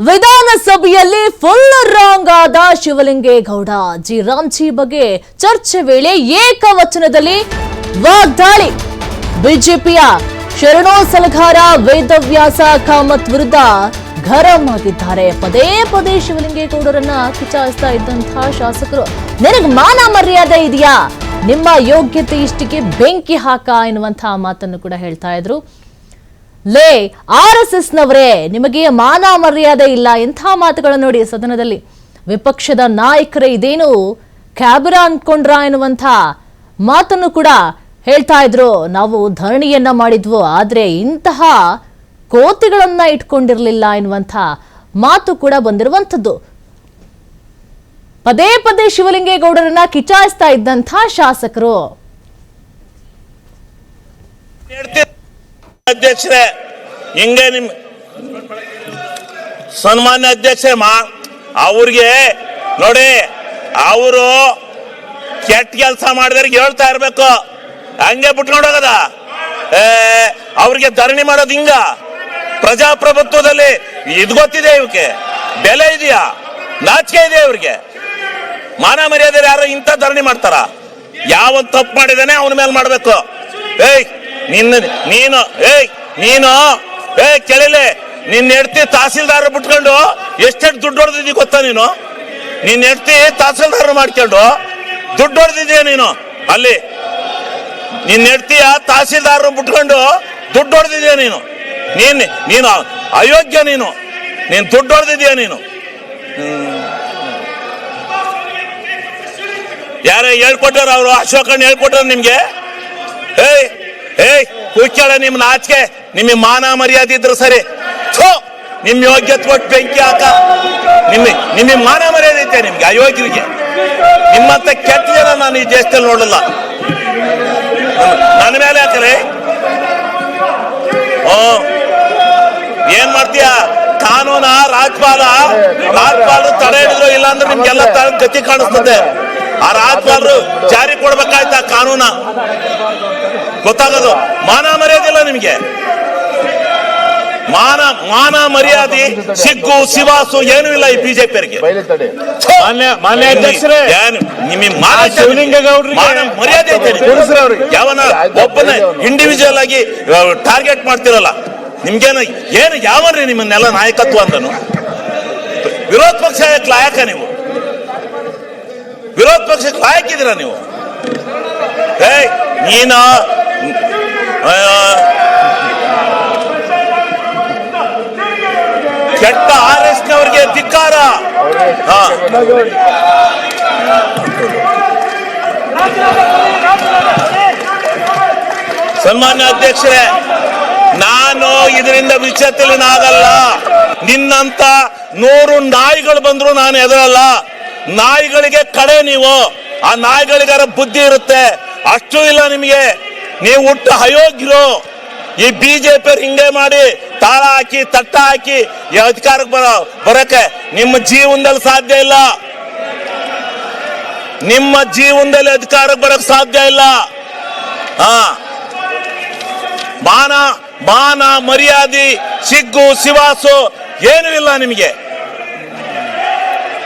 ವಿಧಾನಸಭೆಯಲ್ಲಿ full wrong ಆದ ಶಿವಲಿಂಗೇಗೌಡ ರಾಮ್ಜಿ ಬಗ್ಗೆ ಚರ್ಚೆ ವೇಳೆ ಏಕವಚನದಲ್ಲಿ ವಾಗ್ದಾಳಿ. ಬಿಜೆಪಿಯ ಶರಣೋ ಸಲಗಾರ ವೇದವ್ಯಾಸ ಕಾಮತ್ ವಿರುದ್ಧ ಗರಂ ಆಗಿದ್ದಾರೆ. ಪದೇ ಪದೇ ಶಿವಲಿಂಗೇಗೌಡರನ್ನ ಕಿಚಾಯಿಸ್ತಾ ಇದ್ದಂತಹ ಶಾಸಕರು, ನಿನಗೆ ಮಾನ ಮರ್ಯಾದೆ ಇದೆಯಾ, ನಿಮ್ಮ ಯೋಗ್ಯತೆ ಇಷ್ಟಿಗೆ ಬೆಂಕಿ ಹಾಕ ಎನ್ನುವಂತಹ ಮಾತನ್ನು ಕೂಡ ಹೇಳ್ತಾ ಇದ್ರು. ಲೇ RSS ನವರೇ, ನಿಮಗೆ ಮಾನ ಮರ್ಯಾದೆ ಇಲ್ಲ, ಎಂಥ ಮಾತುಗಳನ್ನು ನೋಡಿ. ಸದನದಲ್ಲಿ ವಿಪಕ್ಷದ ನಾಯಕರೇ ಇದೇನು ಕ್ಯಾಬಿರಾ ಅನ್ಕೊಂಡ್ರ ಎನ್ನುವಂಥ ಮಾತನ್ನು ಕೂಡ ಹೇಳ್ತಾ ಇದ್ರು. ನಾವು ಧರಣಿಯನ್ನ ಮಾಡಿದ್ವು, ಆದ್ರೆ ಇಂತಹ ಕೋತಿಗಳನ್ನ ಇಟ್ಕೊಂಡಿರ್ಲಿಲ್ಲ ಎನ್ನುವಂಥ ಮಾತು ಕೂಡ ಬಂದಿರುವಂಥದ್ದು. ಪದೇ ಪದೇ ಶಿವಲಿಂಗೇಗೌಡರನ್ನ ಕಿಚಾಯಿಸ್ತಾ ಇದ್ದಂಥ ಶಾಸಕರು. ಅಧ್ಯಕ್ಷರೇ, ಹಿಂಗೆ ನಿಮ್ ಸನ್ಮಾನ್ಯ ಅಧ್ಯಕ್ಷರೇ, ಅವ್ರಿಗೆ ನೋಡಿ, ಅವರು ಕೆಟ್ಟ ಕೆಲಸ ಮಾಡಿದವ್ರಿಗೆ ಹೇಳ್ತಾ ಇರ್ಬೇಕು, ಹಂಗೆ ಬಿಟ್ಕೊಂಡು ಹೋಗದ. ಅವ್ರಿಗೆ ಧರಣಿ ಮಾಡೋದು ಹಿಂಗ? ಪ್ರಜಾಪ್ರಭುತ್ವದಲ್ಲಿ ಇದು ಗೊತ್ತಿದೆ, ಇವಕ್ಕೆ ಬೆಲೆ ಇದೆಯಾ, ನಾಚಿಕೆ ಇದೆ ಇವ್ರಿಗೆ? ಮಾನ ಮರ್ಯಾದೆ ಯಾರು ಇಂಥ ಧರಣಿ ಮಾಡ್ತಾರ? ಯಾವನ್ ತಪ್ಪು ಮಾಡಿದಾನೆ ಅವನ ಮೇಲೆ ಮಾಡ್ಬೇಕು. ನೀನು ಕೇಳಿಲೆ, ನಿನ್ನ ಹೆಂಡ್ತಿ ತಹಸೀಲ್ದಾರ್ ಬಿಟ್ಕೊಂಡು ಎಷ್ಟೆಷ್ಟು ದುಡ್ಡು ಹೊಡೆದಿದ್ದೀ ಗೊತ್ತಾ? ನಿನ್ನ ಹೆಂಡ್ತಿ ತಹಸೀಲ್ದಾರ್ ಮಾಡ್ಕೊಂಡು ದುಡ್ಡು ಹೊಡೆದಿದ್ದೀಯ ನೀನು. ಅಲ್ಲಿ ನಿನ್ನ ಹೆಂಡ್ತಿಯ ತಹಸೀಲ್ದಾರ್ ಬಿಟ್ಕೊಂಡು ದುಡ್ಡು ಹೊಡೆದಿದ್ದೀಯ ನೀನು ಅಯೋಗ್ಯ. ನೀನು ದುಡ್ಡು ಹೊಡೆದಿದ್ದೀಯ ನೀನು. ಯಾರೇ ಹೇಳ್ಕೊಟ್ಟಾರ? ಅವರು ಅಶೋಕಣ್ಣ ಹೇಳ್ಕೊಟ್ಟಾರ ನಿಮ್ಗೆ? ಕೂತ್ಕೊಳ್ಳ, ನಿಮ್ ನಾಚಿಕೆ, ನಿಮಗೆ ಮಾನ ಮರ್ಯಾದೆ ಇದ್ರು ಸರಿ, ನಿಮ್ ಯೋಗ್ಯತೆ ಕೊಟ್ಟು ಬೆಂಕಿ ಹಾಕ. ನಿಮಗೆ ಮಾನ ಮರ್ಯಾದೆ ಐತೆ ನಿಮ್ಗೆ? ಅಯೋಗ್ಯರಿಗೆ ನಿಮ್ಮಂತ ಕೆಟ್ಟ ಜನ ನಾನು ಈ ದೇಶದಲ್ಲಿ ನೋಡಲ್ಲ. ನನ್ನ ಮೇಲೆ ಹಾಕರೆ ಏನ್ ಮಾಡ್ತೀಯ? ಕಾನೂನ ರಾಜ್ಪಾಲರು ತಡೆ ಹಿಡಿದ್ರು, ಇಲ್ಲ ಅಂದ್ರೆ ನಿಮ್ಗೆಲ್ಲ ಗತಿ ಕಾಣಿಸ್ತದೆ. ಆ ರಾಜ್ಪಾಲರು ಜಾರಿ ಕೊಡ್ಬೇಕಾಯ್ತಾ ಕಾನೂನ? ಗೊತ್ತಾಗೋದು. ಮಾನ ಮರ್ಯಾದೆ ಇಲ್ಲ ನಿಮ್ಗೆ. ಮಾನ ಮರ್ಯಾದೆ, ಸಿಗ್ಗು ಸಿವಾಸು ಏನೂ ಇಲ್ಲ ಈ ಬಿಜೆಪಿಯವರಿಗೆ. ನಿಮಗೆ ಮರ್ಯಾದೆ ಐತೆ? ಯಾವನ ಒಬ್ಬನ ಇಂಡಿವಿಜುವಲ್ ಆಗಿ ಟಾರ್ಗೆಟ್ ಮಾಡ್ತಿರಲ್ಲ. ನಿಮ್ಗೇನು ಯಾವನ್ರಿ ನಿಮ್ಮನ್ನೆಲ್ಲ ನಾಯಕತ್ವ ಅಂದನು? ವಿರೋಧ ಪಕ್ಷ ಲಾಯಕ ನೀವು? ವಿರೋಧ ಪಕ್ಷಕ್ಕೆ ಲಾಯಕಿದ್ದೀರಾ ನೀವು? ನೀನು ಕೆಟ್ಟ RS ನವರಿಗೆ ಧಿಕ್ಕಾರ. ಸನ್ಮಾನ್ಯ ಅಧ್ಯಕ್ಷರೇ, ನಾನು ಇದರಿಂದ ವಿಚಲಿತನಾಗಲ್ಲ. ನಿನ್ನಂತ 100 ನಾಯಿಗಳು ಬಂದ್ರು ನಾನು ಎದುರಲ್ಲ. ನಾಯಿಗಳಿಗೆ ಕಡೆ ನೀವು. ಆ ನಾಯಿಗಳಿಗಾರ ಬುದ್ಧಿ ಇರುತ್ತೆ, ಅಷ್ಟು ಇಲ್ಲ ನಿಮಗೆ. ನೀವು ಹುಟ್ಟು ಅಯೋಗ್ಯರು. ಈ ಬಿಜೆಪಿಯವ್ರು ಹಿಂಗೆ ಮಾಡಿ ತಾಳ ಹಾಕಿ ತಟ್ಟ ಹಾಕಿ ಈ ಅಧಿಕಾರಕ್ಕೆ ಬರಕ್ಕೆ ನಿಮ್ಮ ಜೀವನದಲ್ಲಿ ಸಾಧ್ಯ ಇಲ್ಲ. ನಿಮ್ಮ ಜೀವನದಲ್ಲಿ ಅಧಿಕಾರಕ್ಕೆ ಬರಕ್ಕೆ ಸಾಧ್ಯ ಇಲ್ಲ. ಮಾನ ಮರ್ಯಾದೆ, ಸಿಗ್ಗು ಸಿವಾಸು ಏನೂ ಇಲ್ಲ ನಿಮಗೆ.